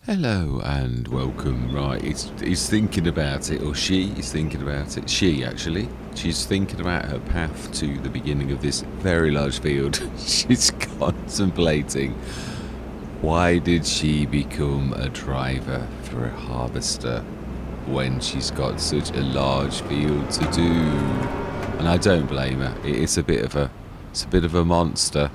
Hello and welcome. Right, he's thinking about it, or she is thinking about it. She, actually. She's thinking about her path to the beginning of this very large field. She's contemplating, why did she become a driver for a harvester when she's got such a large field to do? And I don't blame her. It's a bit of a monster.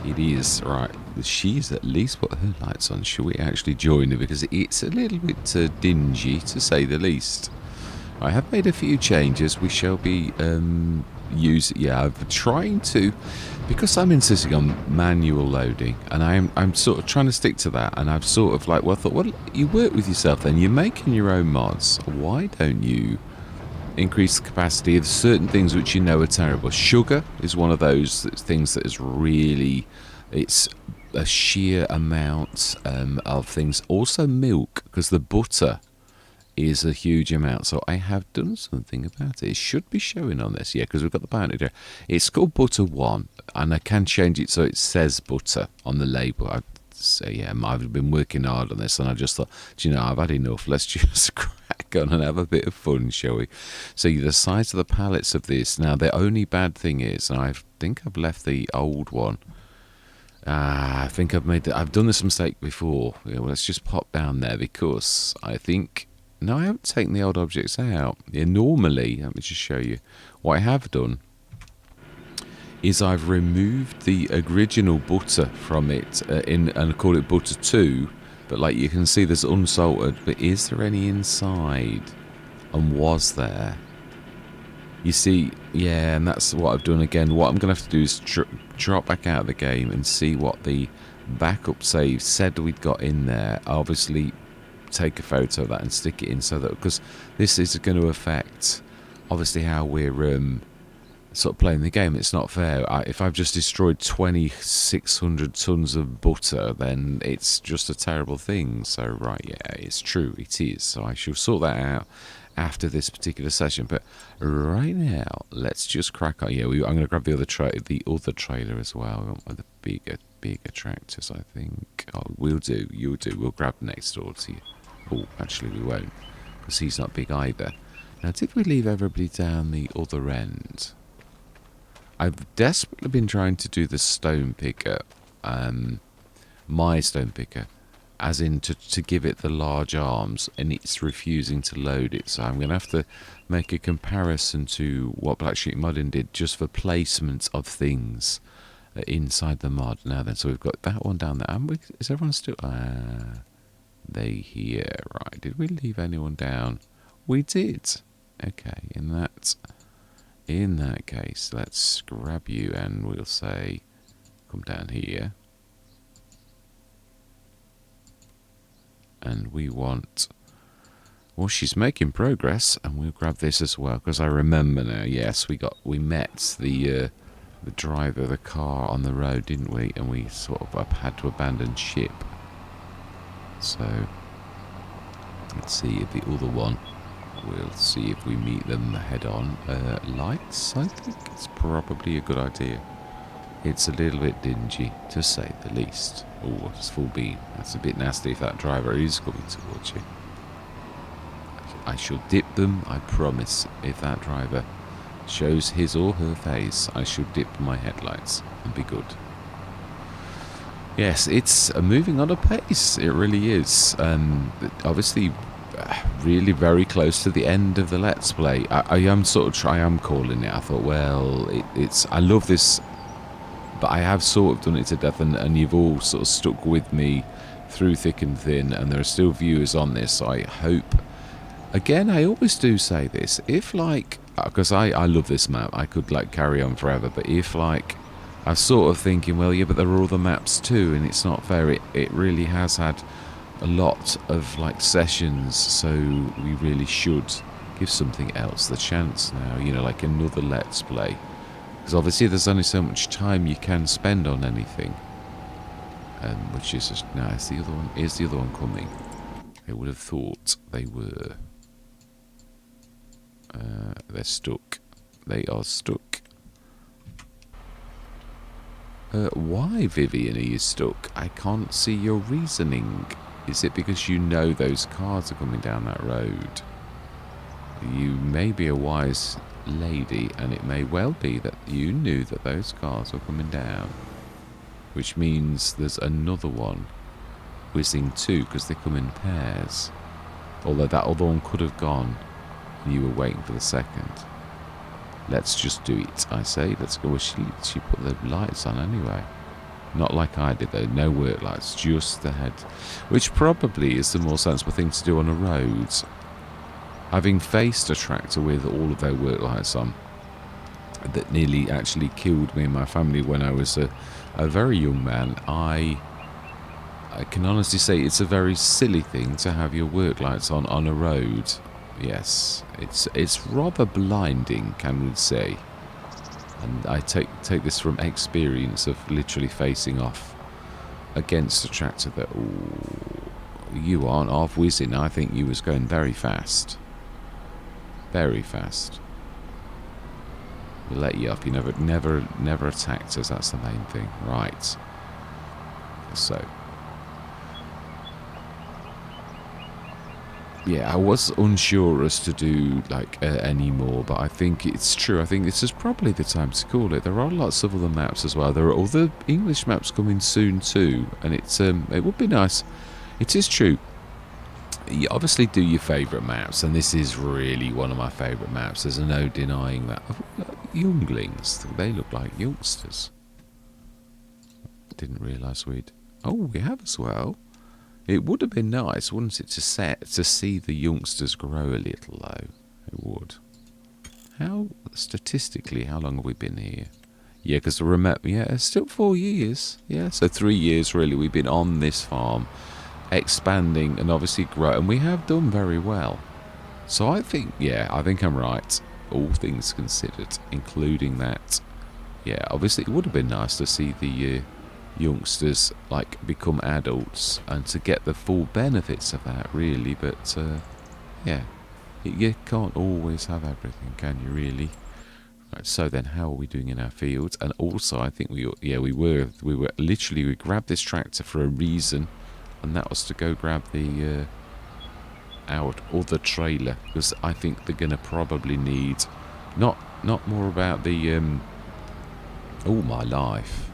It is, right. She's at least put her lights on. Shall we actually join her? Because it's a little bit dingy, to say the least. I have made a few changes. We shall be I'm trying to, because I'm insisting on manual loading, and I'm sort of trying to stick to that. And I've sort of like, well, I thought, well, you work with yourself then. You're making your own mods. Why don't you increase the capacity of certain things which you know are terrible? Sugar is one of those things that is really, it's a sheer amount of things. Also milk, because the butter is a huge amount. So I have done something about it. It should be showing on this, yeah, because we've got the bounty there. It's called Butter 1, and I can change it so it says butter on the label. So yeah, I've been working hard on this, and I just thought, do you know, I've had enough. Let's just crack on and have a bit of fun, shall we? So the size of the pallets of this. Now, the only bad thing is, and I think I've left the old one. I think I've done this mistake before. Yeah, well, let's just pop down there, because I think, no, I haven't taken the old objects out. Yeah, normally, let me just show you what I have done. Is I've removed the original butter from it and I call it butter 2, but like you can see there's unsalted, but is there any inside? And was there? You see, yeah, and that's what I've done again. What I'm going to have to do is drop back out of the game and see what the backup save said we'd got in there. Obviously, take a photo of that and stick it in, so that, because this is going to affect, obviously, how we're sort of playing the game. It's not fair. If I've just destroyed 2,600 tons of butter, then it's just a terrible thing. So, right, yeah, it's true. It is. So I shall sort that out after this particular session. But right now, let's just crack on. Yeah, I'm going to grab the other trailer as well. We want the bigger tractors, I think. Oh, we'll do. You'll do. We'll grab next door to you. Oh, actually, we won't, because he's not big either. Now, did we leave everybody down the other end? I've desperately been trying to do the stone picker, my stone picker, as in to give it the large arms, and it's refusing to load it. So I'm going to have to make a comparison to what Black Sheep Modding did, just for placement of things inside the mod. Now then, so we've got that one down there. Is everyone still? They here, right? Did we leave anyone down? We did. Okay, in that case, let's grab you and we'll say, come down here. And we want, well, she's making progress, and we'll grab this as well, because I remember now, yes, we met the driver of the car on the road, didn't we? And we sort of had to abandon ship. So, let's see if the other one, we'll see if we meet them head on. Lights, I think it's probably a good idea. It's a little bit dingy, to say the least. Oh, it's full beam. That's a bit nasty if that driver is coming towards you. I shall dip them, I promise. If that driver shows his or her face, I shall dip my headlights and be good. Yes, it's moving on a pace. It really is. Obviously, really very close to the end of the Let's Play. I am calling it. I thought, well, I love this, but I have sort of done it to death, and you've all sort of stuck with me through thick and thin, and there are still viewers on this, so I hope. Again, I always do say this, if like, because I love this map, I could like carry on forever, but if like, I'm sort of thinking, well, yeah, but there are other maps too, and it's not fair. It really has had a lot of like sessions, so we really should give something else the chance now, you know, like another Let's Play, because obviously there's only so much time you can spend on anything, which is just, now is the other one coming? I would have thought they were. They're stuck. They are stuck. Why, Vivian, are you stuck? I can't see your reasoning. Is it because you know those cars are coming down that road? You may be a wise lady, and it may well be that you knew that those cars were coming down. Which means there's another one whizzing too, because they come in pairs. Although that other one could have gone, and you were waiting for the second. Let's just do it, I say. Let's go. Well, she put the lights on anyway. Not like I did though, no work lights, just the head. Which probably is the more sensible thing to do on a road. Having faced a tractor with all of their work lights on, that nearly actually killed me and my family when I was a very young man, I can honestly say it's a very silly thing to have your work lights on a road. Yes, it's rather blinding, can we say. And I take this from experience of literally facing off against a tractor that, ooh, you aren't half whizzing. I think you was going very fast. Very fast. We'll let you up. You never attacked us. That's the main thing. Right. So. Yeah, I was unsure as to do like any more, but I think it's true. I think this is probably the time to call it. There are lots of other maps as well. There are other English maps coming soon too, and it would be nice. It is true. You obviously do your favourite maps, and this is really one of my favourite maps. There's no denying that. Younglings, they look like youngsters. Didn't realise we'd. Oh, we have as well. It would have been nice, wouldn't it, to see the youngsters grow a little, though. It would. Statistically, how long have we been here? Yeah, because it's still 4 years. Yeah, so 3 years, really, we've been on this farm, expanding and obviously grow, and we have done very well. So I think I'm right, all things considered, including that. Yeah, obviously it would have been nice to see the youngsters like become adults and to get the full benefits of that, really. But yeah, you can't always have everything, can you, really? Right, so then how are we doing in our fields? And also I think we grabbed this tractor for a reason, and that was to go grab the our other trailer, because I think they're gonna probably need not more about the oh my life.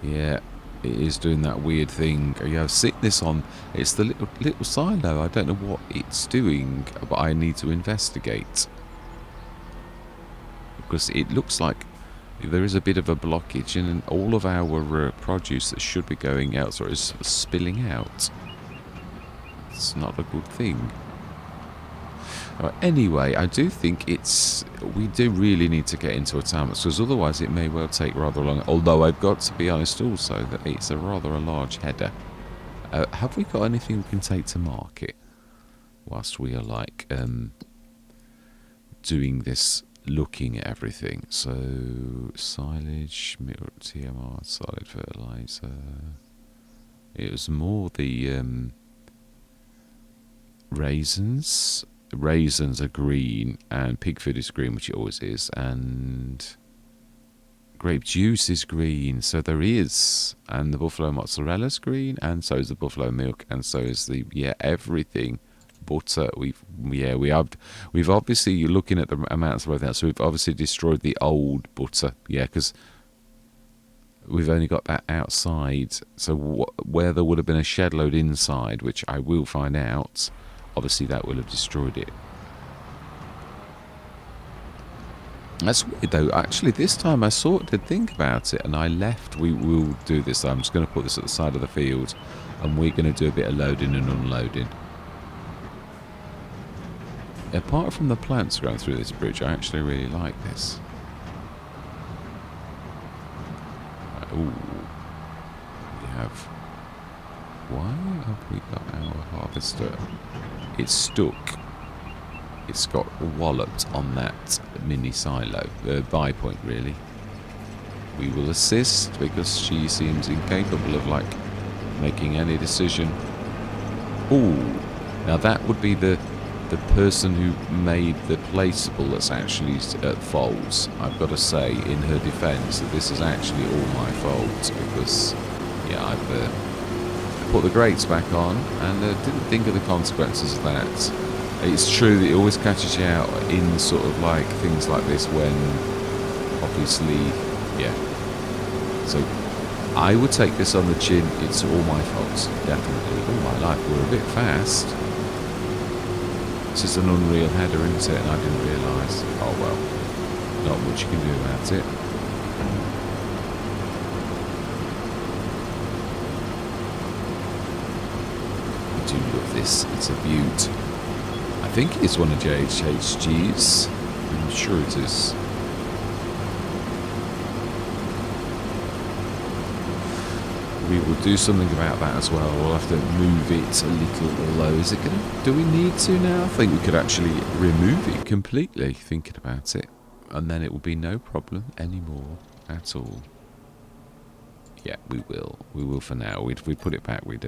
Yeah, it is doing that weird thing. Yeah, I've seen this on. It's the little silo. I don't know what it's doing, but I need to investigate, because it looks like there is a bit of a blockage, and all of our produce that should be going out is spilling out. It's not a good thing. Anyway, I do think we do really need to get into a town, because otherwise it may well take rather long. Although I've got to be honest also that it's a large header. Have we got anything we can take to market whilst we are like doing this, looking at everything? So silage, milk, TMR, solid fertilizer. It was more the raisins. Raisins are green, and pig food is green, which it always is, and grape juice is green, so there is, and the buffalo mozzarella is green, and so is the buffalo milk, and so is everything. Butter, we've obviously, you're looking at the amounts of everything, so we've obviously destroyed the old butter, because we've only got that outside. So where there would have been a shed load inside, which I will find out, obviously that will have destroyed it. That's weird though. Actually, this time I sort of think about it, and I left. We will do this. I'm just going to put this at the side of the field, and we're going to do a bit of loading and unloading. Apart from the plants going through this bridge, I actually really like this. Ooh, we have. Why have we got our harvester? It's stuck. It's got walloped on that mini silo, buy point really. We will assist, because she seems incapable of like making any decision. Ooh, now that would be the person who made the placeable that's actually at fault. I've got to say in her defence that this is actually all my fault, because yeah, I've put the grates back on and didn't think of the consequences of that. It's true that it always catches you out in sort of like things like this when obviously, yeah. So I would take this on the chin. It's all my fault, definitely. All my life, we're a bit fast. This is an unreal header, isn't it? And I didn't realise. Oh well, not much you can do about it. I do love this. It's a beaut. I think it's one of JHHG's. I'm sure it is. We will do something about that as well. We'll have to move it a little low. Is it gonna? Do we need to now? I think we could actually remove it completely, thinking about it. And then it will be no problem anymore at all. Yeah, we will. We will for now. If we put it back, we'd...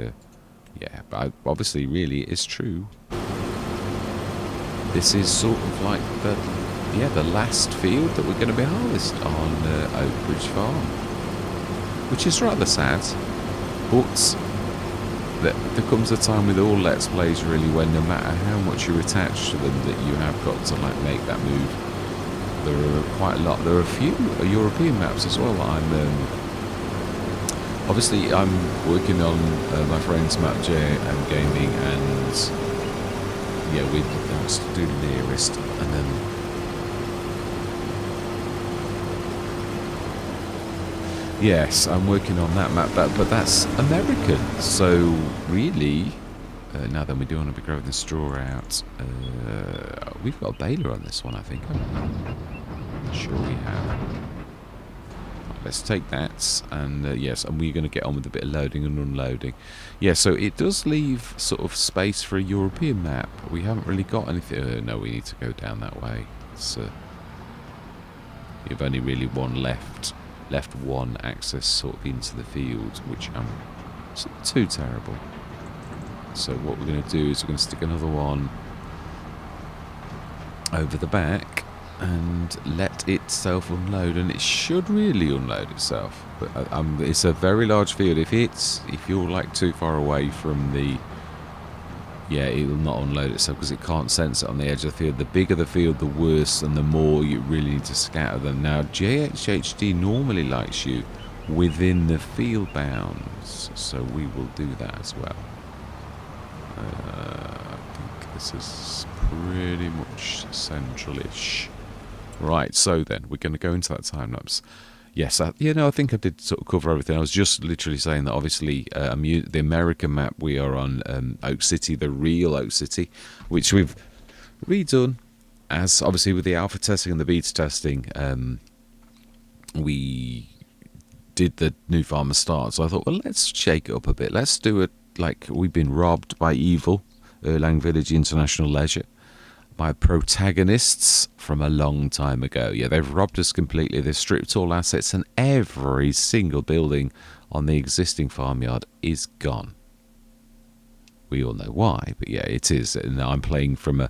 yeah, but obviously, really, it is true. This is sort of like the last field that we're going to be harvesting on Oak Ridge Farm. Which is rather sad. But there comes a time with all Let's Plays, really, when no matter how much you're attached to them, that you have got to like make that move. There are quite a lot. There are a few European maps as well. Obviously, I'm working on my friend's map, JM Gaming, and yeah, we have to do the nearest, and then yes, I'm working on that map, but that's American. So really, now then, we do want to be growing the straw out. We've got a baler on this one, I think. I'm sure we have. Let's take that, and yes, and we're going to get on with a bit of loading and unloading. Yeah, so it does leave sort of space for a European map. We haven't really got anything. No, we need to go down that way. It's, you've only really one left one access sort of into the field, which it's not too terrible. So what we're going to do is we're going to stick another one over the back and let itself unload, and it should really unload itself. But it's a very large field. If you're like too far away from the, yeah, it will not unload itself because it can't sense it on the edge of the field. The bigger the field, the worse, and the more you really need to scatter them. Now, JHHD normally likes you within the field bounds, so we will do that as well. I think this is pretty much central-ish. Right, so then, we're going to go into that time-lapse. Yes, I think I did sort of cover everything. I was just literally saying that obviously the American map, we are on Oak City, the real Oak City, which we've redone as obviously with the alpha testing and the beta testing. We did the new farmer start, so I thought, well, let's shake it up a bit. Let's do it like we've been robbed by evil, Erlang Village International Leisure, by protagonists from a long time ago. Yeah, they've robbed us completely. They've stripped all assets, and every single building on the existing farmyard is gone. We all know why, but yeah, it is. And I'm playing from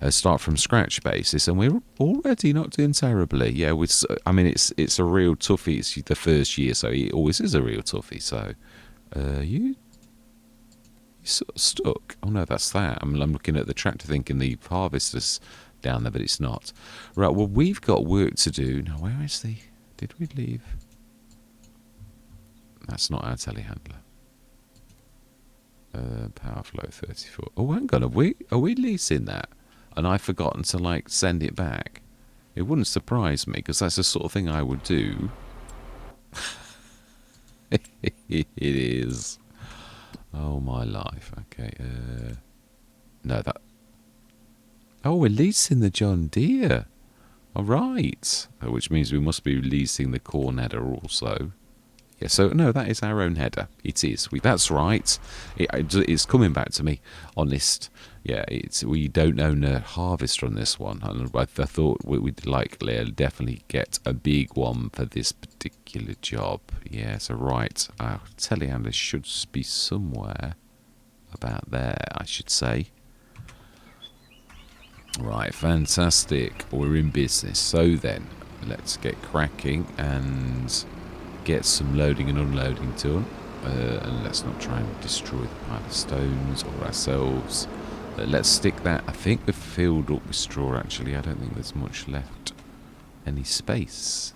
a start from scratch basis, and we're already not doing terribly. Yeah, I mean, it's a real toughie. It's the first year, so it always is a real toughie. So, you sort of stuck. Oh no, that's that. I'm looking at the tractor thinking the harvester's down there, but it's not. Right, well, we've got work to do. Now, where is the... Did we leave? That's not our telehandler. Power flow 34. Oh, hang on. Are we leasing that? And I've forgotten to, like, send it back. It wouldn't surprise me, because that's the sort of thing I would do. It is. Oh, my life. Okay. No, that... Oh, we're leasing the John Deere. All right. Which means we must be leasing the corn header also. Yeah, so, no, that is our own header. It is. That's right. It's coming back to me. Honest. Yeah, we don't own a harvester on this one. And I thought we'd likely definitely get a big one for this particular job. Yeah, so right. Our telehandler should be somewhere about there, I should say. Right, fantastic. We're in business. So then, let's get cracking and get some loading and unloading done. And let's not try and destroy the pile of stones or ourselves. Let's stick that. I think we've filled up with straw, actually. I don't think there's much left. Any space.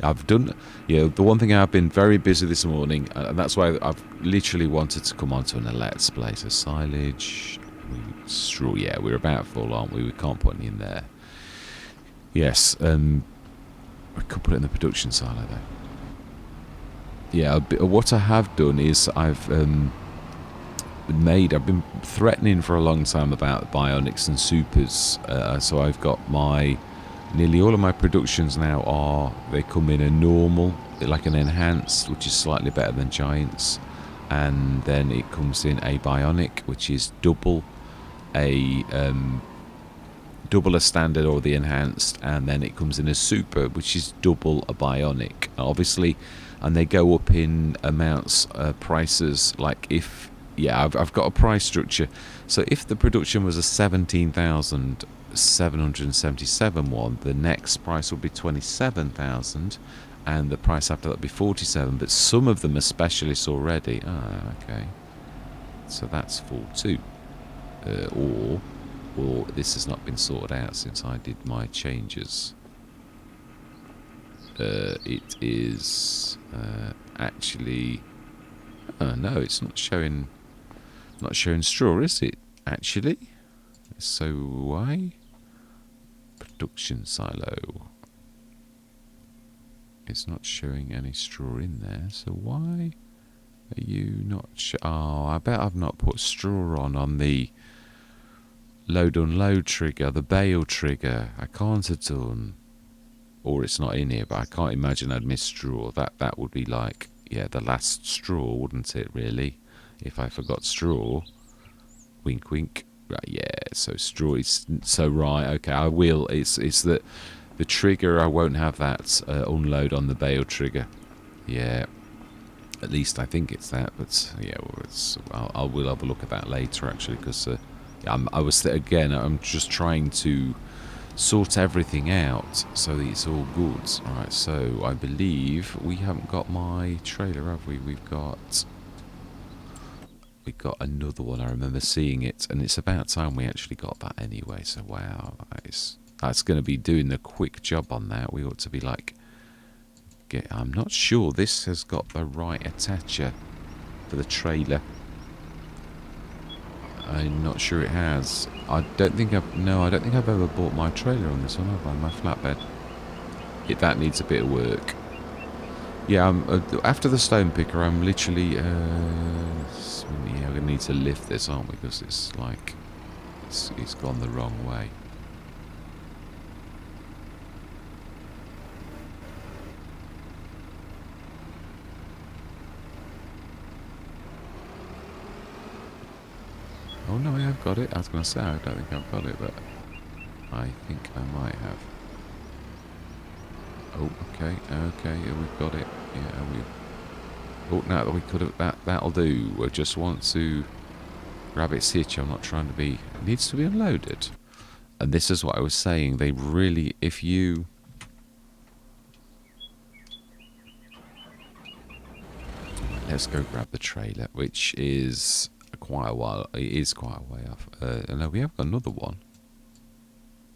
I've done, the one thing I've been very busy this morning, and that's why I've literally wanted to come on to an let's play. So silage, straw, yeah, we're about full, aren't we? We can't put any in there. Yes, I could put it in the production silo though. Yeah, what I have done is I've been threatening for a long time about bionics and supers. So I've got nearly all of my productions now they come in a normal, like an enhanced, which is slightly better than giants, and then it comes in a bionic, which is double a standard or the enhanced, and then it comes in a super, which is double a bionic, obviously, and they go up in amounts, prices. Like if, I've got a price structure. So if the production was a 17,777 one, the next price will be 27,000, and the price after that will be 47. But some of them are specialists already. Okay, so that's full too. Or this has not been sorted out since I did my changes. It is actually, no, it's not showing straw, is it actually? So why? Production silo, it's not showing any straw in there, so why are you not I bet I've not put straw on the load unload trigger, the bale trigger. I can't have done, or it's not in here, but I can't imagine I'd miss straw. That would be like, the last straw, wouldn't it, really, if I forgot straw? Wink wink. Right, so straw is, so right, okay, I will. It's that the trigger, I won't have that unload on the bale trigger. At least I think it's that, but I will have a look at that later, actually, because I'm just trying to sort everything out so that it's all good. Alright, so I believe we haven't got my trailer, have we? We've got another one. I remember seeing it, and it's about time we actually got that anyway. So wow, that's going to be doing the quick job on that. We ought to be like, I'm not sure this has got the right attacher for the trailer. I'm not sure it has. I don't think I've ever bought my trailer on this one, have I? My flatbed. That needs a bit of work. After the stone picker, I'm literally we're going to need to lift this, aren't we? Because it's like it's gone the wrong way. Oh no, I have got it. I was going to say I don't think I've got it, but I think I might have. Oh, okay, we've got it. Oh, no, we could have. That'll do. We just want to grab its hitch. I'm not trying to be. It needs to be unloaded. And this is what I was saying. They really, if you. Let's go grab the trailer, which is quite a while. It is quite a way off. No, we have got another one,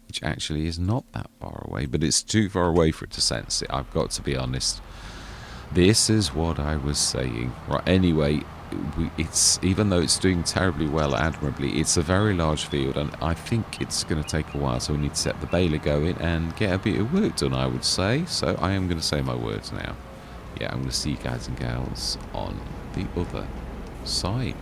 which actually is not that far away, but it's too far away for it to sense it. I've got to be honest. This is what I was saying. Right, anyway, it's, even though it's doing terribly well, admirably, it's a very large field, and I think it's going to take a while, so we need to set the baler going and get a bit of work done, I would say. So I am going to say my words now. I'm going to see you guys and gals on the other side.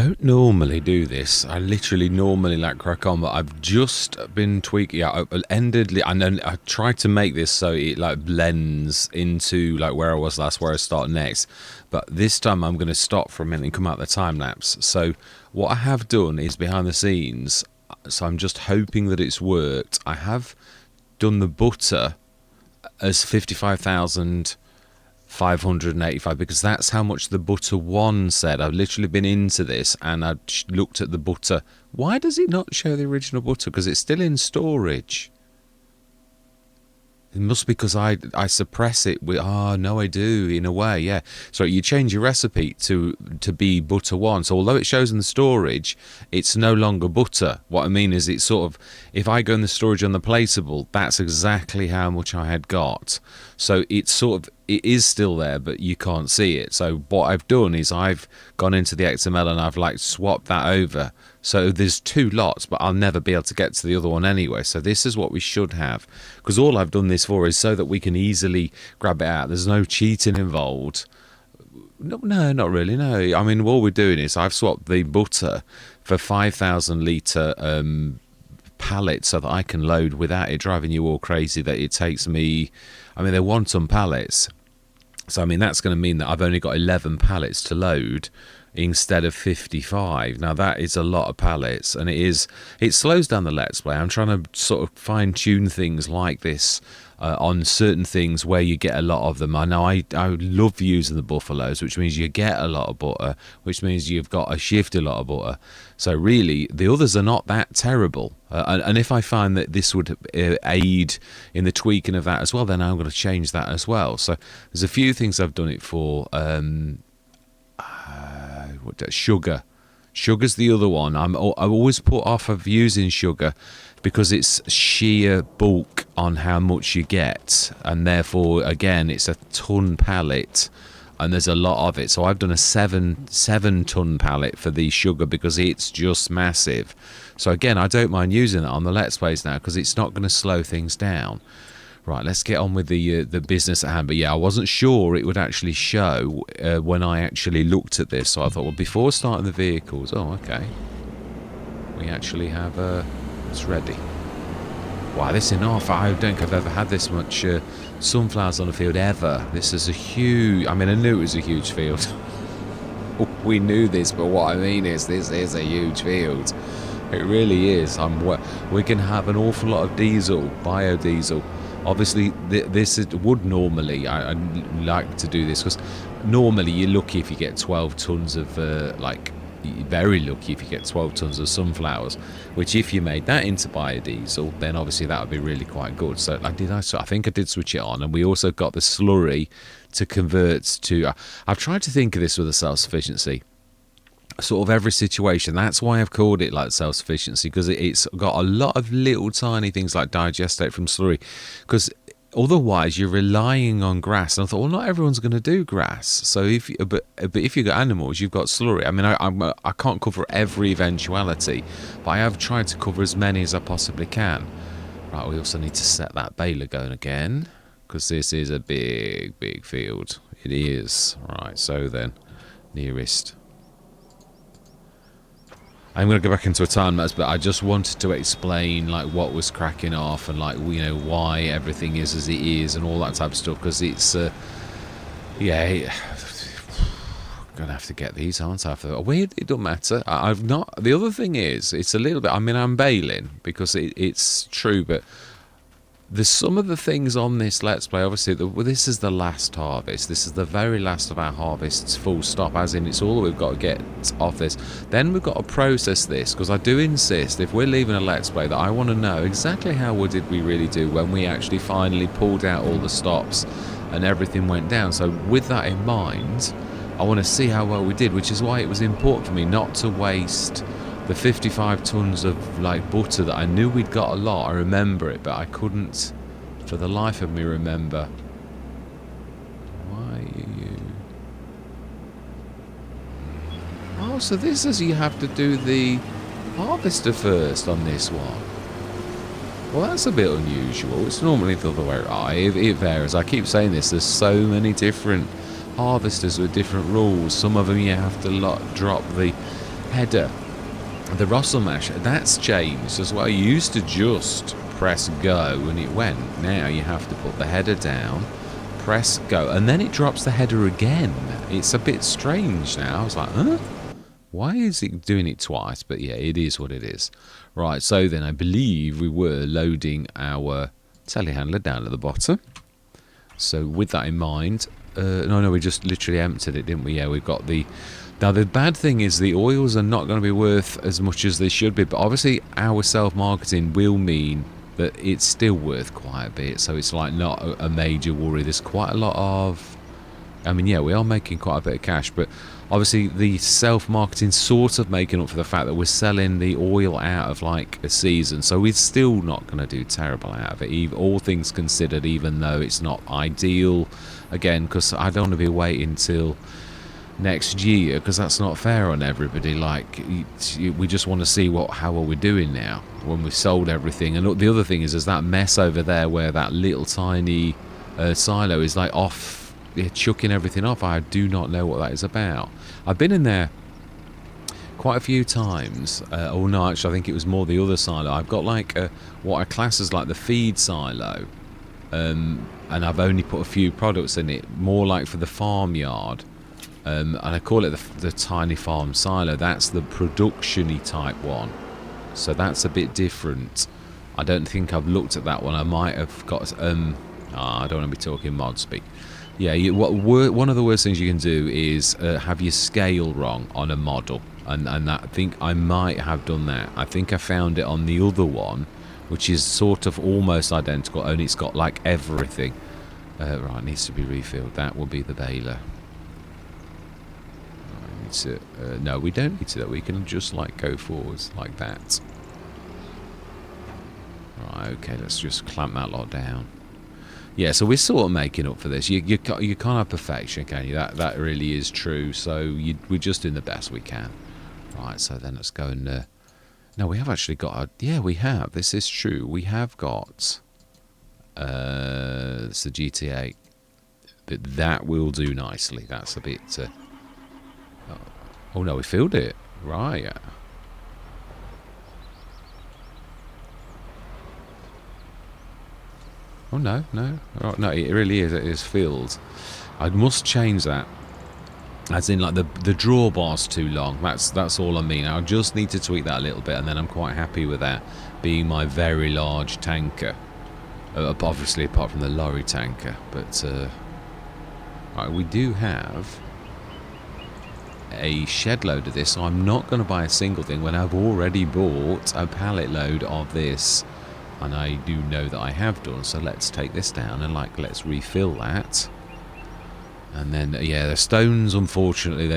don't normally do this. I literally normally like crack on, but I've just been tweaking. Yeah, I ended, and then I tried to make this so it like blends into like where I was last, where I start next. But this time I'm going to stop for a minute and come out the time lapse. So what I have done is behind the scenes. So I'm just hoping that it's worked. I have done the butter as 55,585 because that's how much the butter one said. I've literally been into this and I've looked at the butter. Why does it not show the original butter? Because it's still in storage. It must be because I suppress it with, no I do in a way, yeah. So you change your recipe to be butter one. So although it shows in the storage, it's no longer butter. What I mean is it's sort of, if I go in the storage on the placeable, that's exactly how much I had got. So it's sort of, it is still there, but you can't see it. So what I've done is I've gone into the XML and I've like swapped that over. So there's two lots, but I'll never be able to get to the other one anyway. So this is what we should have. Because all I've done this for is so that we can easily grab it out. There's no cheating involved. No, not really, no. I mean, all we're doing is I've swapped the butter for 5,000 litre pallet so that I can load without it driving you all crazy that it takes me, I mean, they're 1 ton pallets. So, I mean, that's going to mean that I've only got 11 pallets to load instead of 55. Now, that is a lot of pallets, and it slows down the Let's Play. I'm trying to sort of fine-tune things like this on certain things where you get a lot of them. I know I love using the buffaloes, which means you get a lot of butter, which means you've got a shift a lot of butter. So really, the others are not that terrible. And if I find that this would aid in the tweaking of that as well, then I'm going to change that as well. So there's a few things I've done it for. Sugar. Sugar's the other one. I always put off of using sugar because it's sheer bulk on how much you get, and therefore again it's a ton pallet and there's a lot of it. So I've done a 7 ton pallet for the sugar because it's just massive. So again, I don't mind using it on the Let's Plays now because it's not going to slow things down. Right, let's get on with the business at hand. But yeah, I wasn't sure it would actually show when I actually looked at this. So I thought, well, before starting the vehicles, okay, we actually have it's ready. Wow, this is enough. I don't think I've ever had this much sunflowers on a field ever. This is a huge, I mean, I knew it was a huge field. We knew this, but what I mean is this is a huge field. It really is. We can have an awful lot of diesel, biodiesel. Obviously, this would normally, I like to do this because normally you're lucky if you get 12 tons of, very lucky if you get 12 tons of sunflowers, which if you made that into biodiesel, then obviously that would be really quite good. So I think I did switch it on, and we also got the slurry to convert to, I've tried to think of this with a self-sufficiency. Sort of every situation. That's why I've called it like self-sufficiency, because it's got a lot of little tiny things like digestate from slurry, because otherwise you're relying on grass. And I thought, well, not everyone's going to do grass, so but if you've got animals, you've got slurry. I mean, I can't cover every eventuality, but I have tried to cover as many as I possibly can. Right, we also need to set that baler going again, because this is a big field. It is. Right, so then nearest, I'm going to go back into a time lapse, but I just wanted to explain like what was cracking off and like, you know, why everything is as it is and all that type of stuff, because it's yeah, gonna have to get these, aren't I? It don't matter. I've not. The other thing is, it's a little bit, I mean, I'm bailing because it's true, but there's some of the things on this Let's Play, obviously, this is the last harvest. This is the very last of our harvests, full stop, as in it's all that we've got to get off this. Then we've got to process this, because I do insist, if we're leaving a Let's Play, that I want to know exactly how did we really do when we actually finally pulled out all the stops and everything went down. So with that in mind, I want to see how well we did, which is why it was important for me not to waste the 55 tons of like butter that I knew we'd got a lot. I remember it, but I couldn't for the life of me remember. Why are you? Oh, so this is, you have to do the harvester first on this one. Well, that's a bit unusual. It's normally the other way around. It varies. I keep saying this, there's so many different harvesters with different rules. Some of them you have to drop the header, the Russell mesh, that's changed as well. You used to just press go and it went. Now you have to put the header down, press go, and then it drops the header again. It's a bit strange now. I was like, huh? Why is it doing it twice? But yeah, it is what it is. Right, so then I believe we were loading our telehandler down at the bottom. So with that in mind, no, we just literally emptied it, didn't we? Yeah, we've got the... Now, the bad thing is the oils are not going to be worth as much as they should be, but obviously our self-marketing will mean that it's still worth quite a bit, so it's like not a major worry. There's quite a lot of... I mean, yeah, we are making quite a bit of cash, but obviously the self-marketing sort of making up for the fact that we're selling the oil out of like a season, so we're still not going to do terrible out of it, all things considered, even though it's not ideal, again, because I don't want to be waiting till next year, because that's not fair on everybody. Like, we just want to see how are we doing now when we've sold everything. And the other thing is, there's that mess over there where that little tiny silo is like off, chucking everything off. I do not know what that is about. I've been in there quite a few times. Oh no, actually I think it was more the other silo. I've got like what I class as like the feed silo, and I've only put a few products in it, more like for the farmyard. And I call it the tiny farm silo. That's the production-y type one, so that's a bit different. I don't think I've looked at that one. I might have got I don't want to be talking mod speak. Yeah, one of the worst things you can do is have your scale wrong on a model, and that, I think I might have done that. I think I found it on the other one, which is sort of almost identical, only it's got like everything. Right, needs to be refilled. That will be the baler. No, we don't need to. We can just like go forwards like that. Right, okay, let's just clamp that lot down. Yeah, so we're sort of making up for this. You can't have perfection, can you? That really is true. So we're just doing the best we can. Right, so then let's go and... no, we have actually got... yeah, we have. This is true. We have got... it's the GTA. But that will do nicely. That's a bit... oh, no, we filled it. Right. Oh, no. Oh, no, it really is. It is filled. I must change that. As in, like, the drawbar's too long. That's all I mean. I just need to tweak that a little bit, and then I'm quite happy with that being my very large tanker. Obviously, apart from the lorry tanker. But, right, we do have a shed load of this, so I'm not going to buy a single thing when I've already bought a pallet load of this, and I do know that I have done. So let's take this down and let's refill that. And then yeah, the stones, unfortunately,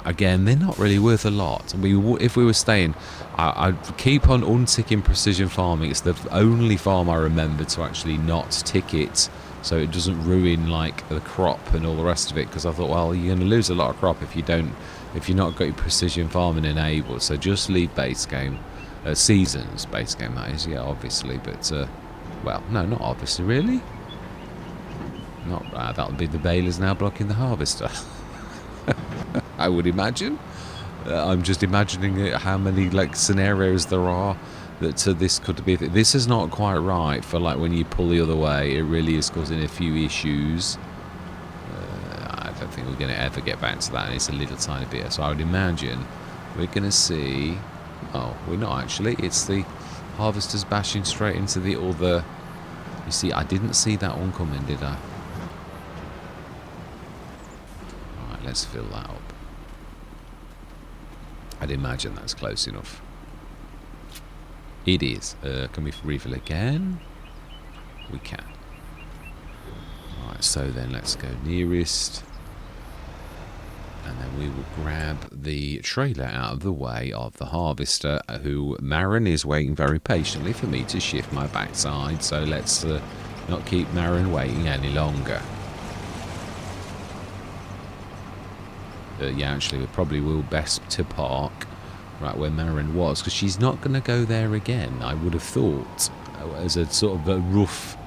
again, they're not really worth a lot. If we were staying, I'd keep on unticking precision farming. It's the only farm I remember to actually not tick it, so it doesn't ruin like the crop and all the rest of it, because I thought, well, you're going to lose a lot of crop if you're not got your precision farming enabled. So just leave base game, seasons base game, that is, yeah, obviously. But well, no, not obviously, really. Not that'll be the balers now blocking the harvester. I would imagine. I'm just imagining how many scenarios there are that this could be. This is not quite right for when you pull the other way. It really is causing a few issues. I don't think we're going to ever get back to that. It's a little tiny bit. So I would imagine we're going to see. Oh, we're not actually. It's the harvesters bashing straight into the other. You see, I didn't see that one coming, did I? Right, let's fill that up. I'd imagine that's close enough. It is. Can we refill again? We can. Right, so then let's go nearest. And then we will grab the trailer out of the way of the harvester, who Marin is waiting very patiently for me to shift my backside. So let's not keep Marin waiting any longer. Yeah, actually, we probably will best to park right where Marin was, because she's not going to go there again, I would have thought, as a sort of a rough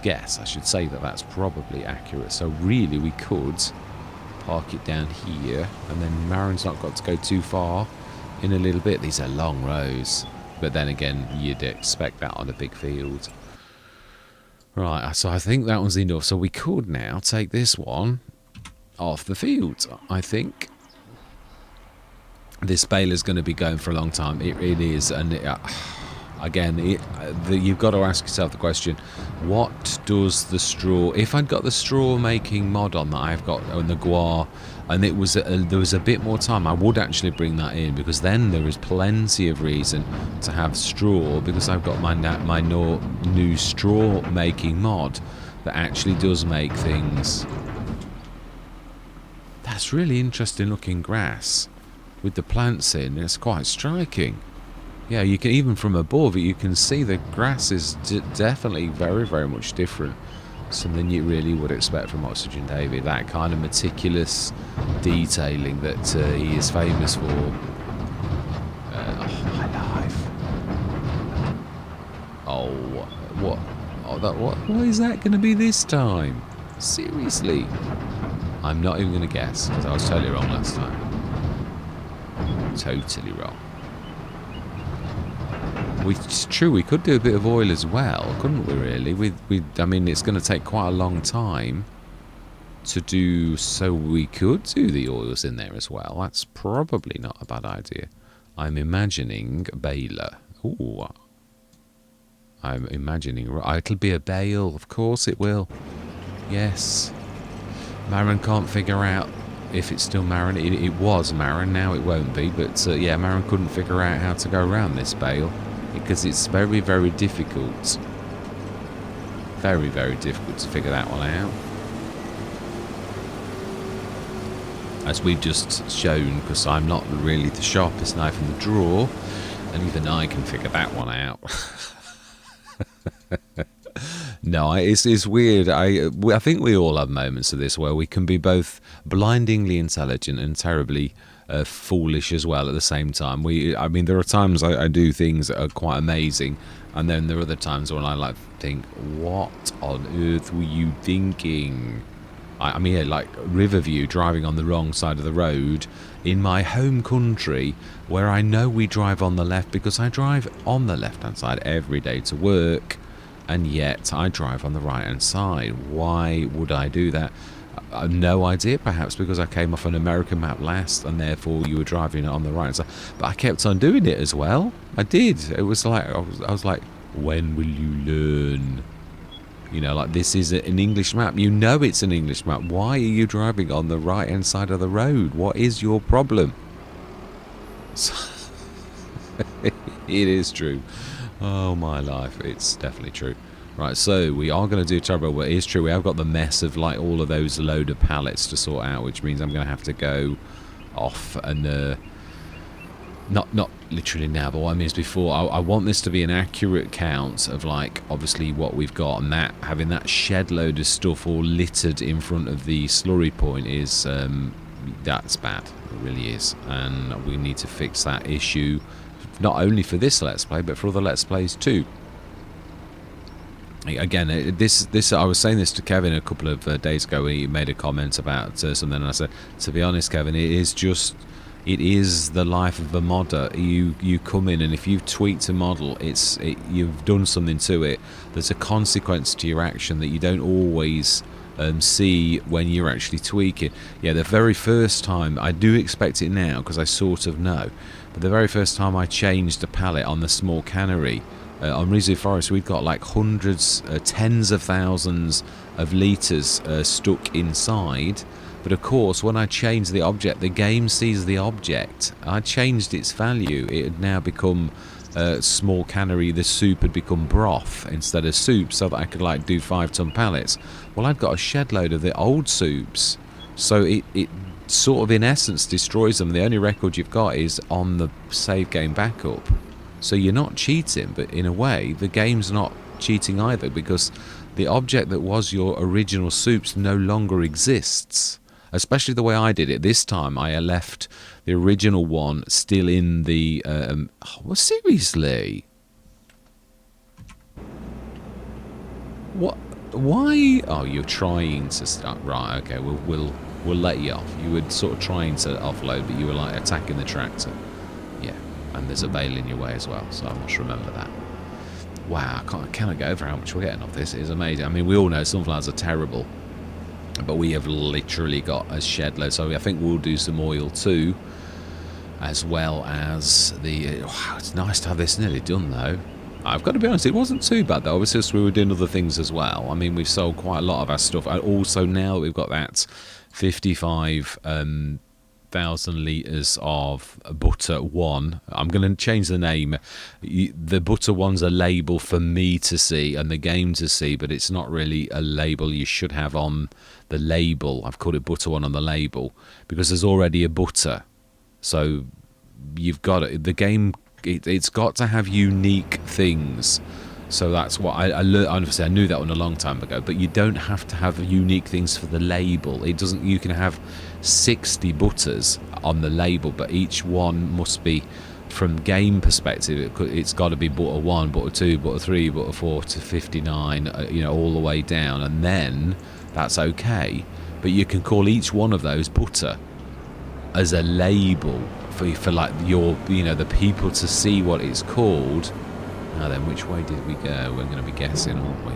guess. I should say that that's probably accurate. So really, we could park it down here, and then Marin's not got to go too far in a little bit. These are long rows, but then again, you'd expect that on a big field. Right, so I think that was enough. So we could now take this one off the field, I think. This baler's going to be going for a long time. It is, and again, you've got to ask yourself the question: what does the straw? If I'd got the straw making mod on that I've got on the Guar, and there was a bit more time, I would actually bring that in, because then there is plenty of reason to have straw, because I've got my new straw making mod that actually does make things. That's really interesting looking grass with the plants in. It's quite striking. Yeah, you can, even from above, you can see the grass is definitely very, very much different. Something you really would expect from Oxygen David. That kind of meticulous detailing that he is famous for. Oh, my life. Oh, what? Oh, what is that going to be this time? Seriously? I'm not even going to guess, because I was totally wrong last time. Totally wrong. It's true, we could do a bit of oil as well, couldn't we, really? I mean, it's going to take quite a long time to do, so we could do the oils in there as well. That's probably not a bad idea. I'm imagining baler. Ooh. I'm imagining... It'll be a bale, of course it will. Yes. Marin can't figure out if it's still Marin. It was Marin, now it won't be. But yeah, Marin couldn't figure out how to go around this bale, because it's very, very difficult. Very, very difficult to figure that one out. As we've just shown, because I'm not really the sharpest knife in the drawer, and even I can figure that one out. No, it's weird. I think we all have moments of this where we can be both blindingly intelligent and terribly foolish as well at the same time. I mean, there are times I do things that are quite amazing, and then there are other times when I like think, what on earth were you thinking? I mean, yeah, like Riverview, driving on the wrong side of the road in my home country, where I know we drive on the left because I drive on the left-hand side every day to work. And yet I drive on the right-hand side. Why would I do that? I have no idea, perhaps because I came off an American map last, and therefore you were driving on the right side. But I kept on doing it as well. I did. It was like, I was like, when will you learn? You know, like, this is an English map. You know it's an English map. Why are you driving on the right-hand side of the road? What is your problem? So, it is true. Oh, my life. It's definitely true. Right, so we are going to do turbo, but it is true. We have got the mess of, like, all of those load of pallets to sort out, which means I'm going to have to go off and, not literally now, but what I mean is before. I want this to be an accurate count of, like, obviously what we've got, and that, having that shed load of stuff all littered in front of the slurry point is, that's bad. It really is. And we need to fix that issue. Not only for this Let's Play, but for other Let's Plays too. Again, this I was saying this to Kevin a couple of days ago. He made a comment about something, and I said, to be honest, Kevin, it is the life of a modder. You come in, and if you've tweaked a model, you've done something to it. There's a consequence to your action that you don't always see when you're actually tweaking. Yeah, the very first time, I do expect it now because I sort of know. But the very first time I changed a pallet on the small cannery on Rizu Forest, we've got like hundreds, tens of thousands of litres stuck inside. But of course, when I change the object, the game sees the object. I changed its value. It had now become small cannery. The soup had become broth instead of soup, so that I could like do 5-ton pallets. Well, I'd got a shed load of the old soups, so it sort of in essence destroys them. The only record you've got is on the save game backup. So you're not cheating, but in a way the game's not cheating either, because the object that was your original soups no longer exists. Especially the way I did it. This time I left the original one still in the well, seriously, what? Why? Oh, you're trying to start. Right, okay, we'll will let you off. You were sort of trying to offload, but you were like attacking the tractor. Yeah, and there's a bale in your way as well, so I must remember that. Wow, I cannot get over how much we're getting off this. It is amazing. I mean, we all know sunflowers are terrible, but we have literally got a shed load. So I think we'll do some oil too, as well as the... Wow, it's nice to have this nearly done, though. I've got to be honest, it wasn't too bad, though. Obviously, we were doing other things as well. I mean, we've sold quite a lot of our stuff. And also, now we've got that 55,000 litres of butter one. I'm going to change the name. The butter one's a label for me to see and the game to see, but it's not really a label you should have on the label. I've called it butter one on the label because there's already a butter. So you've got it. The game, it's got to have unique things. So that's what I learned. Obviously, I knew that one a long time ago. But you don't have to have unique things for the label. It doesn't. You can have 60 butters on the label, but each one must be, from game perspective, it's got to be butter 1, butter 2, butter 3, butter 4 to 59. You know, all the way down, and then that's okay. But you can call each one of those butter as a label for like your, you know, the people to see what it's called. Now then, which way did we go? We're going to be guessing, aren't we?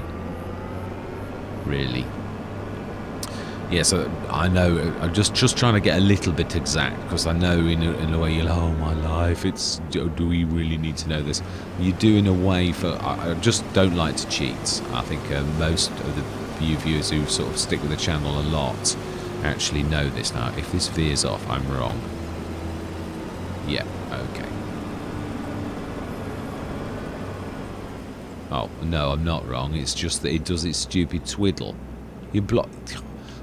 Really? Yeah, so I know, I'm just trying to get a little bit exact, because I know in a way you're like, oh my life, it's, do we really need to know this? You do in a way for, I just don't like to cheat. I think most of the viewers who sort of stick with the channel a lot actually know this now. If this veers off, I'm wrong. Yeah, okay. Oh, no, I'm not wrong. It's just that it does its stupid twiddle. You blocked.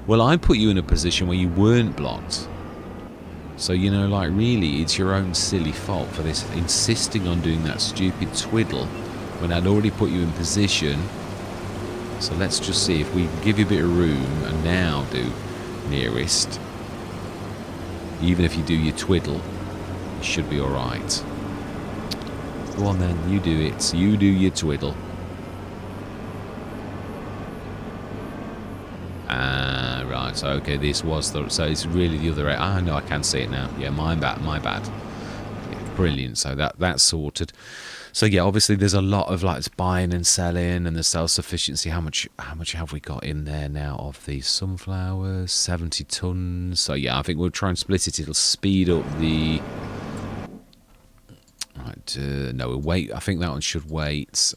Well, I put you in a position where you weren't blocked. So, you know, like, really, it's your own silly fault for this, insisting on doing that stupid twiddle when I'd already put you in position. So let's just see if we can give you a bit of room and now do nearest. Even if you do your twiddle, you should be alright. Go on then, you do it. You do your twiddle. Right, so okay, this was the... So it's really the other... Ah, no, I can see it now. Yeah, my bad. Yeah, brilliant, so that's sorted. So yeah, obviously there's a lot of like buying and selling and the self-sufficiency. How much have we got in there now of these sunflowers? 70 tons. So yeah, I think we'll try and split it. It'll speed up the... Right, no, we'll wait. I think that one should wait.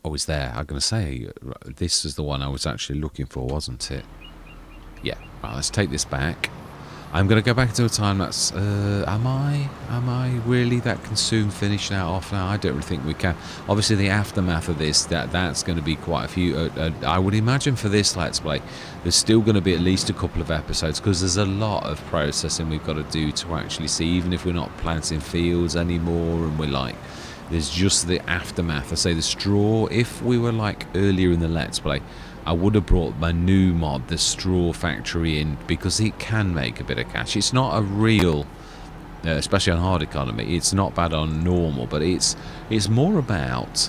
Oh, it's there. I'm going to say, this is the one I was actually looking for, wasn't it? Yeah. Right, let's take this back. I'm going to go back to a time that's... am I really that consumed finishing out off now? I don't really think we can. Obviously, the aftermath of this, that's going to be quite a few... I would imagine for this Let's Play, there's still going to be at least a couple of episodes, because there's a lot of processing we've got to do to actually see, even if we're not planting fields anymore, and we're like... There's just the aftermath. I say the straw. If we were like earlier in the Let's Play, I would have brought my new mod, the straw factory, in, because it can make a bit of cash. It's not a real, especially on hard economy, it's not bad on normal, but it's more about...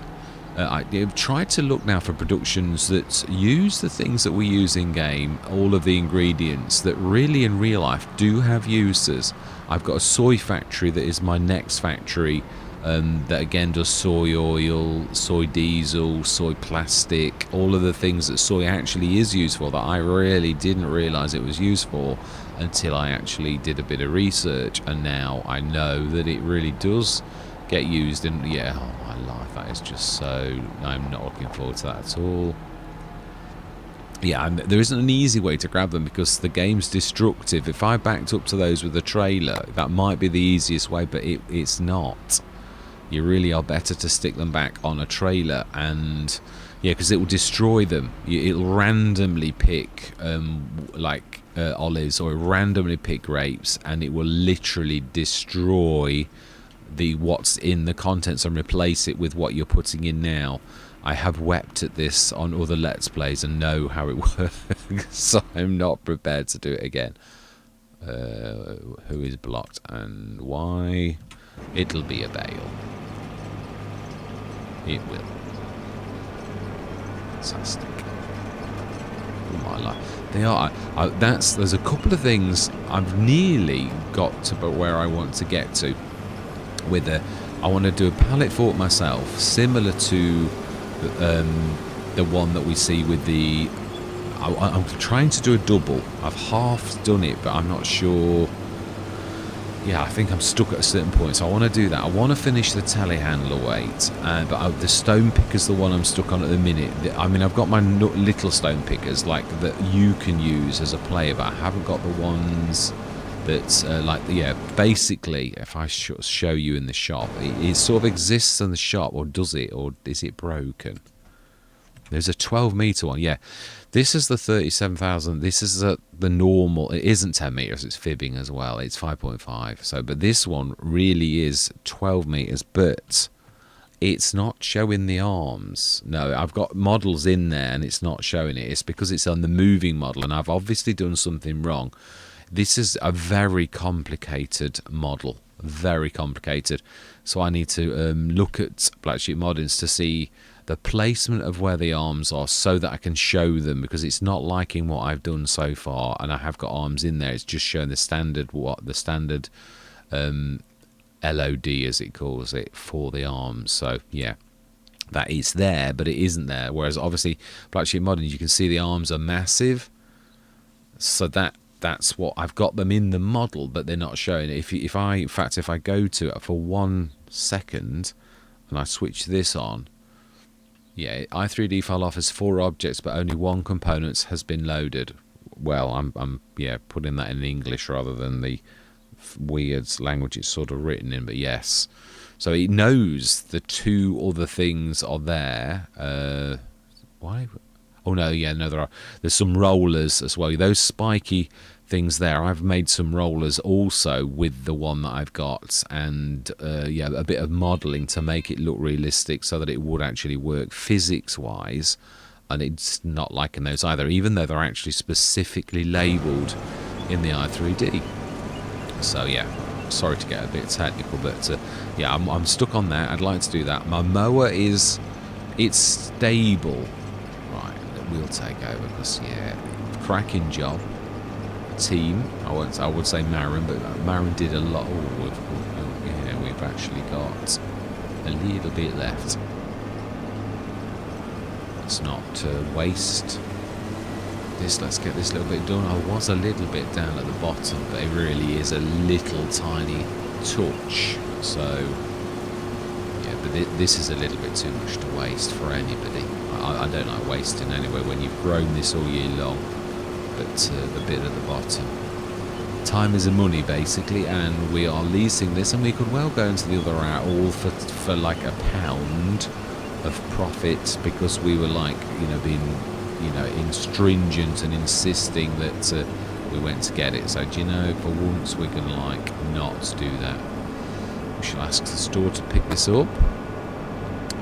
I've tried to look now for productions that use the things that we use in game, all of the ingredients that really in real life do have uses. I've got a soy factory that is my next factory. That again does soy oil, soy diesel, soy plastic, all of the things that soy actually is used for that I really didn't realise it was used for until I actually did a bit of research, and now I know that it really does get used. And yeah, oh my life, that is just so... I'm not looking forward to that at all. Yeah, and there isn't an easy way to grab them because the game's destructive. If I backed up to those with a trailer, that might be the easiest way, but it's not. You really are better to stick them back on a trailer, and yeah, because it will destroy them. It'll randomly pick olives, or randomly pick grapes, and it will literally destroy what's in the contents and replace it with what you're putting in now. I have wept at this on other Let's Plays and know how it works, so I'm not prepared to do it again. Who is blocked and why? It'll be a bale. It will. Fantastic. Oh my life. They are. There's a couple of things I've nearly got to, but where I want to get to. I want to do a pallet fort myself, similar to the one that we see with the. I'm trying to do a double. I've half done it, but I'm not sure. Yeah, I think I'm stuck at a certain point, so I want to do that. I want to finish the telehandler weight, but the stone picker's the one I'm stuck on at the minute. I mean, I've got my little stone pickers, like, that you can use as a player, but I haven't got the ones that, basically, if I show you in the shop, it sort of exists in the shop, or does it, or is it broken? There's a 12-metre one, yeah. This is the 37,000. This is the normal. It isn't 10 metres. It's fibbing as well. It's 5.5. So, but this one really is 12 metres, but it's not showing the arms. No, I've got models in there and it's not showing it. It's because it's on the moving model, and I've obviously done something wrong. This is a very complicated model. Very complicated. So I need to look at Black Sheep Moddings to see the placement of where the arms are, so that I can show them, because it's not liking what I've done so far, and I have got arms in there. It's just showing the standard LOD, as it calls it, for the arms. So yeah, that is there, but it isn't there. Whereas obviously Black Sheep Moddings, you can see the arms are massive, so that's what I've got them in the model, but they're not showing it. If I go to it for 1 second and I switch this on, yeah, i3D file offers 4 objects, but only 1 component has been loaded. Well, I'm putting that in English rather than the weird language it's sort of written in, but yes. So it knows the 2 other things are there. Why? Oh no, yeah, no, there's some rollers as well. Those spiky things there, I've made some rollers also with the one that I've got, and a bit of modelling to make it look realistic, so that it would actually work physics wise. And it's not liking those either, even though they're actually specifically labelled in the i3D. So yeah, sorry to get a bit technical, but yeah, I'm stuck on that. I'd like to do that. My mower it's stable. Right, we'll take over, because yeah, cracking job. Team, I would say Marin, but Marin did a lot. Yeah, we've actually got a little bit left. Let's not waste this. Let's get this little bit done. I was a little bit down at the bottom, but it really is a little tiny touch. So yeah, but this is a little bit too much to waste for anybody. I don't like wasting anyway when you've grown this all year long. But the bit at the bottom, time is a money basically, and we are leasing this, and we could well go into the other route all for like £1 of profit, because we were like, being stringent and insisting that we went to get it. So do you know, for once we're gonna not do that. We shall ask the store to pick this up.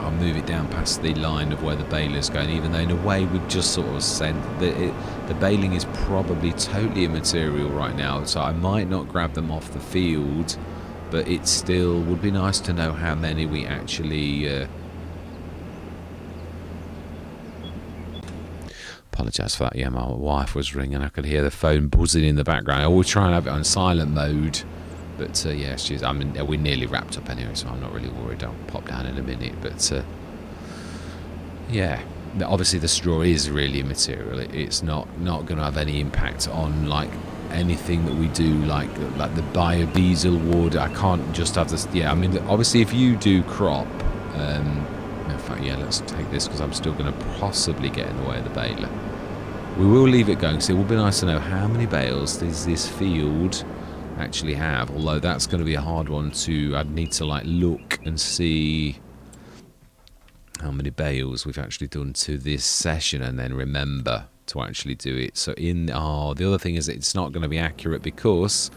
I'll move it down past the line of where the baler's going, even though in a way we've just sort of said that the baling is probably totally immaterial right now, so I might not grab them off the field, but it still would be nice to know how many we actually apologise for that. Yeah, my wife was ringing. I could hear the phone buzzing in the background. I always try and have it on silent mode, but yeah, we're nearly wrapped up anyway, so I'm not really worried. I'll pop down in a minute, but yeah, obviously the straw is really immaterial. It's not going to have any impact on anything that we do, like the biodiesel wood. I can't just have this. Yeah, I mean, obviously if you do crop, in fact, yeah, let's take this, because I'm still going to possibly get in the way of the baler. We will leave it going, so it would be nice to know how many bales does this field actually have, although that's going to be a hard one to. I'd need to look and see how many bales we've actually done to this session, and then remember to actually do it. So the other thing is that it's not going to be accurate, because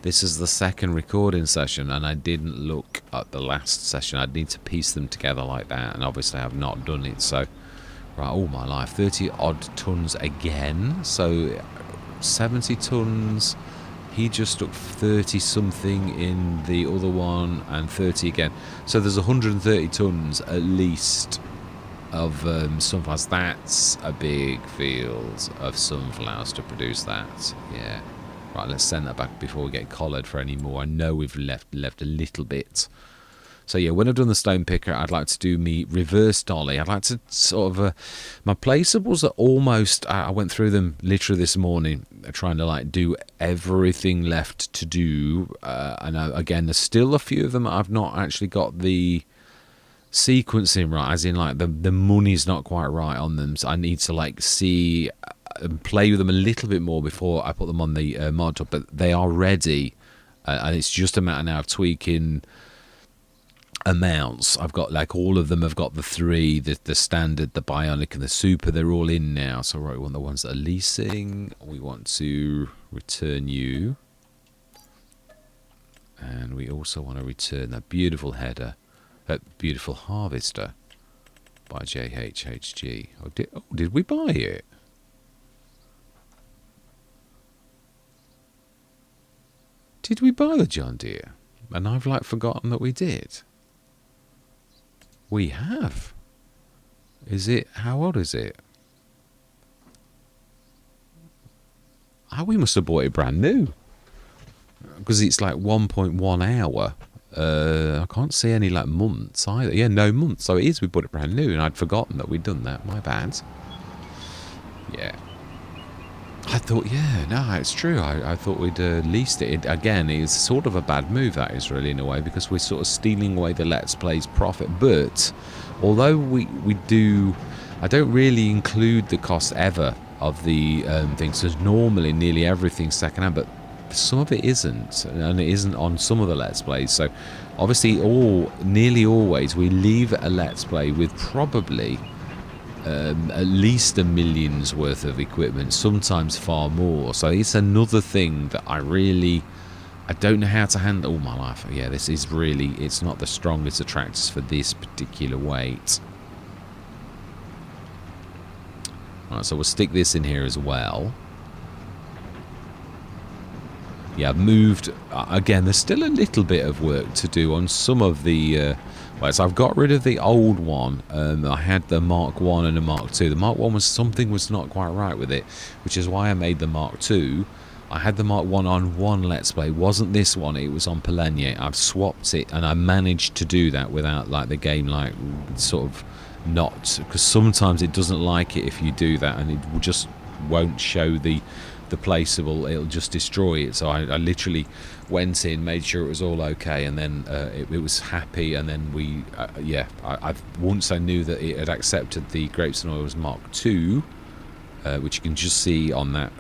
this is the second recording session and I didn't look at the last session. I'd need to piece them together like that, and obviously I've not done it. So right, all my life, 30 odd tons again, so 70 tons. He just took 30 something in the other one, and 30 again. So there's 130 tons at least of sunflowers. That's a big field of sunflowers to produce that. Yeah. Right, let's send that back before we get collared for any more. I know we've left a little bit. So yeah, when I've done the stone picker, I'd like to do me reverse dolly. I'd like to sort of my placeables are almost. I went through them literally this morning, trying to like do everything left to do. And again, there's still a few of them I've not actually got the sequencing right, as in like the money's not quite right on them. So I need to like see and play with them a little bit more before I put them on the mod top. But they are ready, and it's just a matter now of tweaking amounts. I've got like all of them have got the three, the standard, the bionic and the super. They're all in now. So right, we want the ones that are leasing. We want to return you, and we also want to return that beautiful header, that beautiful harvester by JHHG. Did we buy it? Did we buy the John Deere? And I've like forgotten that we did. We have. Is it? How old is it? We must have bought it brand new. Because it's like 1.1 hour. I can't see any like months either. Yeah, no months. So it is. We bought it brand new, and I'd forgotten that we'd done that. My bad. Yeah. I thought, yeah, no, it's true. I thought we'd leased it. Again, it's sort of a bad move, that is, really, in a way, because we're sort of stealing away the Let's Play's profit. But although we do, I don't really include the cost ever of the things, because normally nearly everything's second-hand, but some of it isn't, and it isn't on some of the Let's Plays. So obviously, nearly always, we leave a Let's Play with probably at least $1 million's worth of equipment, sometimes far more. So it's another thing that I don't know how to handle all my life. Yeah, this is really, it's not the strongest of tractors for this particular weight. Alright, so we'll stick this in here as well. Yeah, I've moved, again, there's still a little bit of work to do on some of the right, so I've got rid of the old one. I had the Mark 1 and the Mark 2. The Mark 1 was not quite right with it, which is why I made the Mark 2. I had the Mark 1 on one Let's Play. It wasn't this one, it was on Polenye. I've swapped it, and I managed to do that without like the game like sort of not, because sometimes it doesn't like it if you do that, and it just won't show the placeable. It'll just destroy it. So I literally went in, made sure it was all okay, and then it was happy. And then we I once I knew that it had accepted the Grapes and Oils Mark II, which you can just see on that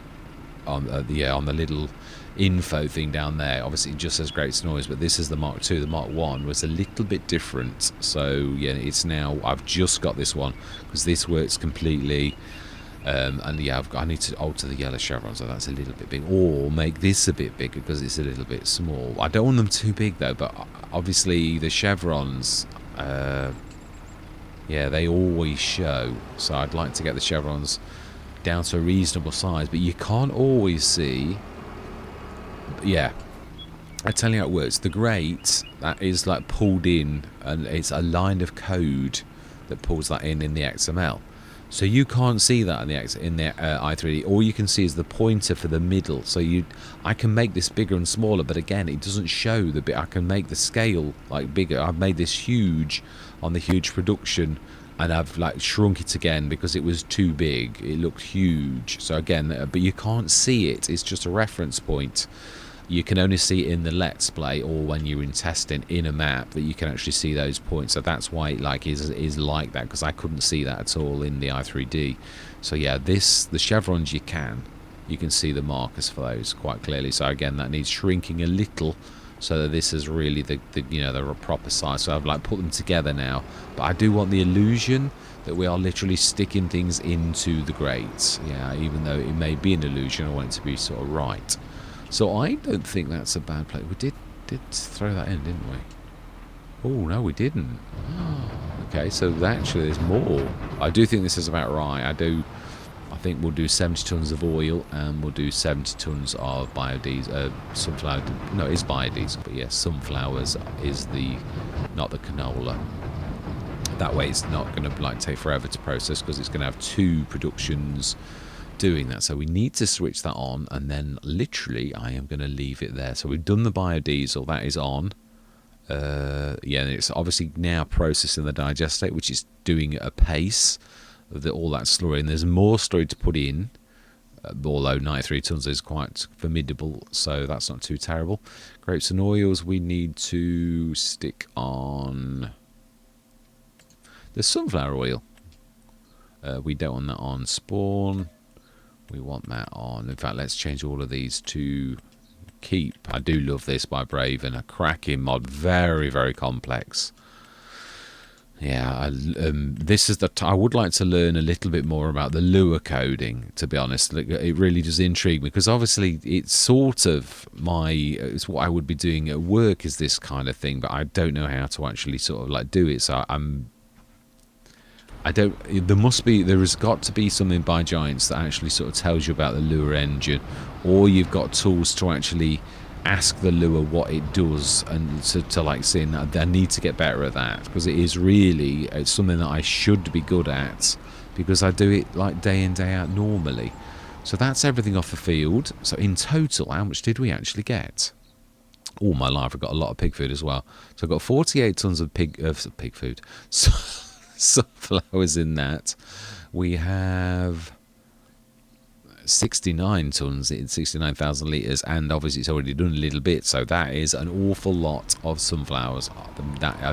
on the little info thing down there. Obviously it just says Grapes and Oils, but this is the Mark II. The Mark 1 was a little bit different. So yeah, it's now, I've just got this one because this works completely. And yeah, I need to alter the yellow chevrons, so that's a little bit big, or make this a bit bigger because it's a little bit small. I don't want them too big though, but obviously the chevrons, yeah, they always show, so I'd like to get the chevrons down to a reasonable size, but you can't always see. Yeah, I tell you how it works. The grate, that is like pulled in, and it's a line of code that pulls that in the XML. So you can't see that in the i3D. All you can see is the pointer for the middle. So I can make this bigger and smaller, but again, it doesn't show the bit. I can make the scale like bigger. I've made this huge on the huge production, and I've like shrunk it again because it was too big. It looked huge. So again, but you can't see it. It's just a reference point. You can only see it in the Let's Play or when you're in testing in a map that you can actually see those points. So that's why it like is like that, because I couldn't see that at all in the i3D. So yeah, the chevrons you can see the markers for those quite clearly. So again, that needs shrinking a little so that this is really the proper size. So I've like put them together now, but I do want the illusion that we are literally sticking things into the grates. Yeah, even though it may be an illusion, I want it to be sort of right. So I don't think that's a bad play. We did throw that in, didn't we? Oh, no, we didn't. Okay, so actually there's more. I do think this is about right. I think we'll do 70 tons of oil, and we'll do 70 tons of biodiesel. Sunflower. No, it's biodiesel, but yes, sunflowers is not the canola. That way it's not going to like take forever to process, because it's going to have 2 productions doing that. So we need to switch that on, and then literally I am going to leave it there. So we've done the biodiesel, that is on. Yeah, and it's obviously now processing the digestate, which is doing at a pace of all that slurry, and there's more slurry to put in, although 93 tons is quite formidable, so that's not too terrible. Grapes and oils, we need to stick on the sunflower oil. We don't want that on spawn. We want that on. In fact, let's change all of these to keep. I do love this by Brave, and a cracking mod. Very, very complex. Yeah, this is the. I would like to learn a little bit more about the lure coding. To be honest, it really does intrigue me, because obviously it's sort of it's what I would be doing at work, is this kind of thing, but I don't know how to actually sort of like do it. So there has got to be something by Giants that actually sort of tells you about the lure engine, or you've got tools to actually ask the lure what it does, and to like seeing that. I need to get better at that, because it's something that I should be good at, because I do it like day in day out normally. So that's everything off the field. So in total, how much did we actually get? All my life I've got a lot of pig food as well. So I've got 48 tons of pig food. So sunflowers in that. We have 69 tons in 69,000 litres, and obviously it's already done a little bit, so that is an awful lot of sunflowers that I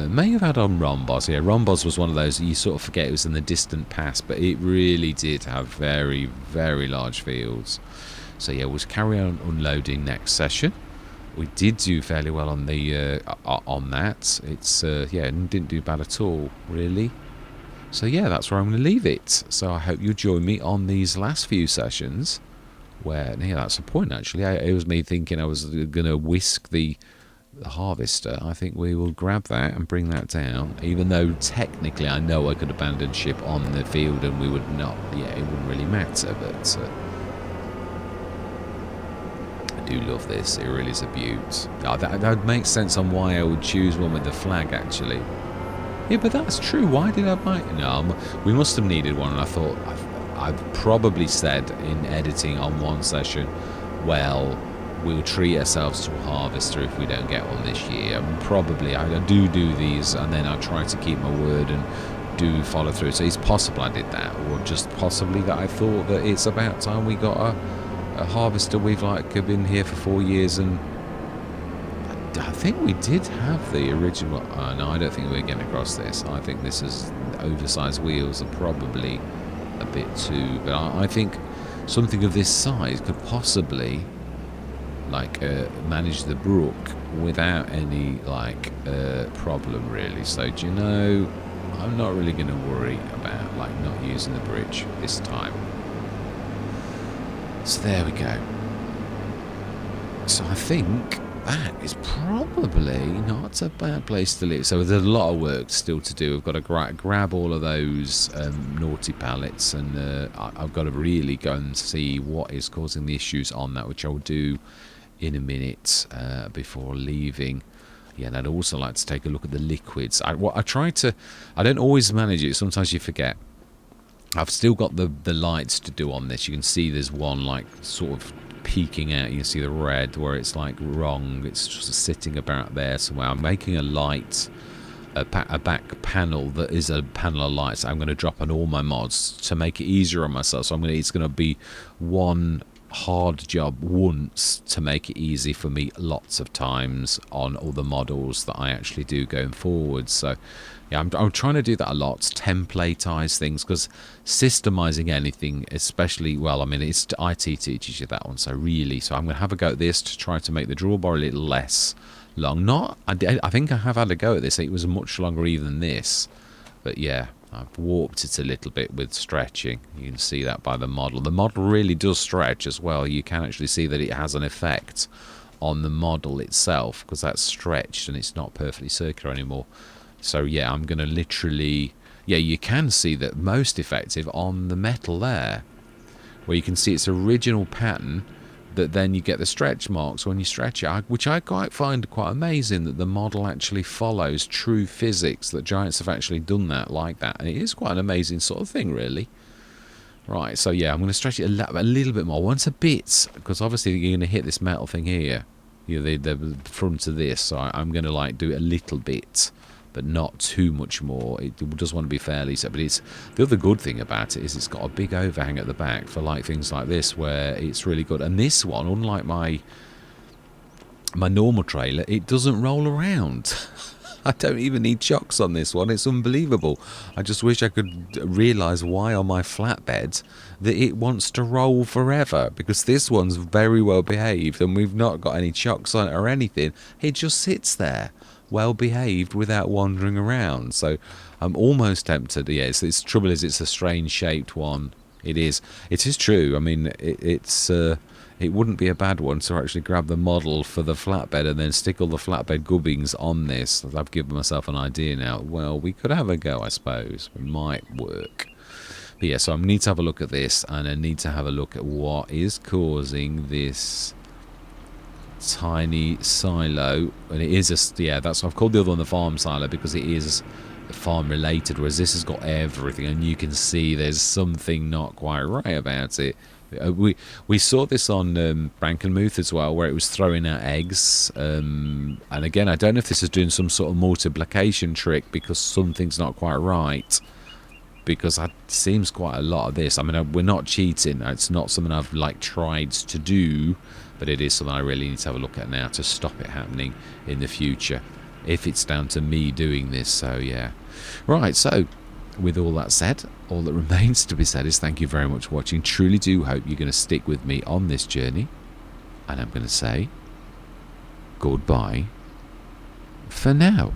may have had on Rhombos. Yeah, Rhombos was one of those you sort of forget it was in the distant past, but it really did have very, very large fields. So yeah, we'll carry on unloading next session. We did do fairly well on the on that. It's yeah, didn't do bad at all, really. So yeah, that's where I'm going to leave it. So I hope you'll join me on these last few sessions, where, yeah, that's the point actually. It was me thinking I was going to whisk the harvester. I think we will grab that and bring that down, even though technically I know I could abandon ship on the field and we would not, yeah, it wouldn't really matter, but I do love this. It really is a beaut. Oh, that makes sense on why I would choose one with the flag actually. Yeah, but that's true. Why did I buy it? No, we must have needed one, and I thought I've probably said in editing on one session, well, we'll treat ourselves to a harvester if we don't get one this year. And probably I do these, and then I try to keep my word and do follow through. So it's possible I did that, or just possibly that I thought that it's about time we got a harvester. We've like been here for 4 years, and I think we did have the original. No, I don't think we're getting across this. I think this is oversized wheels are probably a bit too. But I think something of this size could possibly like manage the brook without any like problem really. So do you know, I'm not really going to worry about like not using the bridge this time. So there we go. So I think that is probably not a bad place to live. So there's a lot of work still to do. I've got to grab all of those naughty pallets, and I've got to really go and see what is causing the issues on that, which I'll do in a minute before leaving. Yeah, and I'd also like to take a look at the liquids. I don't always manage it. Sometimes you forget. I've still got the lights to do on this. You can see there's one like sort of peeking out. You can see the red where it's like wrong. It's just sitting about there somewhere. I'm making a light, a back panel that is a panel of lights. I'm going to drop on all my mods to make it easier on myself. So it's going to be one hard job once to make it easy for me lots of times on all the models that I actually do going forward. So yeah, I'm trying to do that a lot, templatize things, because systemizing anything, especially, well, I mean, it's IT teaches you that one, so I'm going to have a go at this to try to make the drawbar a little less long. I think I have had a go at this. It was much longer even than this, but yeah, I've warped it a little bit with stretching. You can see that by the model. The model really does stretch as well. You can actually see that it has an effect on the model itself, because that's stretched and it's not perfectly circular anymore. So yeah, I'm going to literally, yeah, you can see that most effective on the metal there, where you can see its original pattern that then you get the stretch marks when you stretch it, which I quite find quite amazing that the model actually follows true physics, that Giants have actually done that like that, and it is quite an amazing sort of thing, really. Right, so yeah, I'm going to stretch it a little bit more, once a bit, because obviously you're going to hit this metal thing here, the front of this, so I'm going to like do it a little bit, but not too much more. It does want to be fairly set, but it's the other good thing about it is it's got a big overhang at the back for like things like this where it's really good. And this one, unlike my normal trailer, it doesn't roll around. I don't even need chocks on this one. It's unbelievable. I just wish I could realise why on my flatbed that it wants to roll forever, because this one's very well behaved and we've not got any chocks on it or anything. It just sits there, well behaved, without wandering around. So I'm almost tempted. Yeah, it's trouble is it's a strange shaped one. It is true. I mean, it wouldn't be a bad one to actually grab the model for the flatbed and then stick all the flatbed gubbings on this. I've given myself an idea now. Well, we could have a go, I suppose. It might work. But yeah, so I need to have a look at this, and I need to have a look at what is causing this tiny silo. And it is that's I've called the other one the farm silo because it is farm related, whereas this has got everything, and you can see there's something not quite right about it. We saw this on Frankenmuth as well, where it was throwing out eggs. And again, I don't know if this is doing some sort of multiplication trick because something's not quite right. Because it seems quite a lot of this. I mean, we're not cheating. It's not something I've like tried to do, but it is something I really need to have a look at now to stop it happening in the future. If it's down to me doing this, so yeah. Right, so with all that said, all that remains to be said is thank you very much for watching. Truly do hope you're going to stick with me on this journey. And I'm going to say goodbye for now.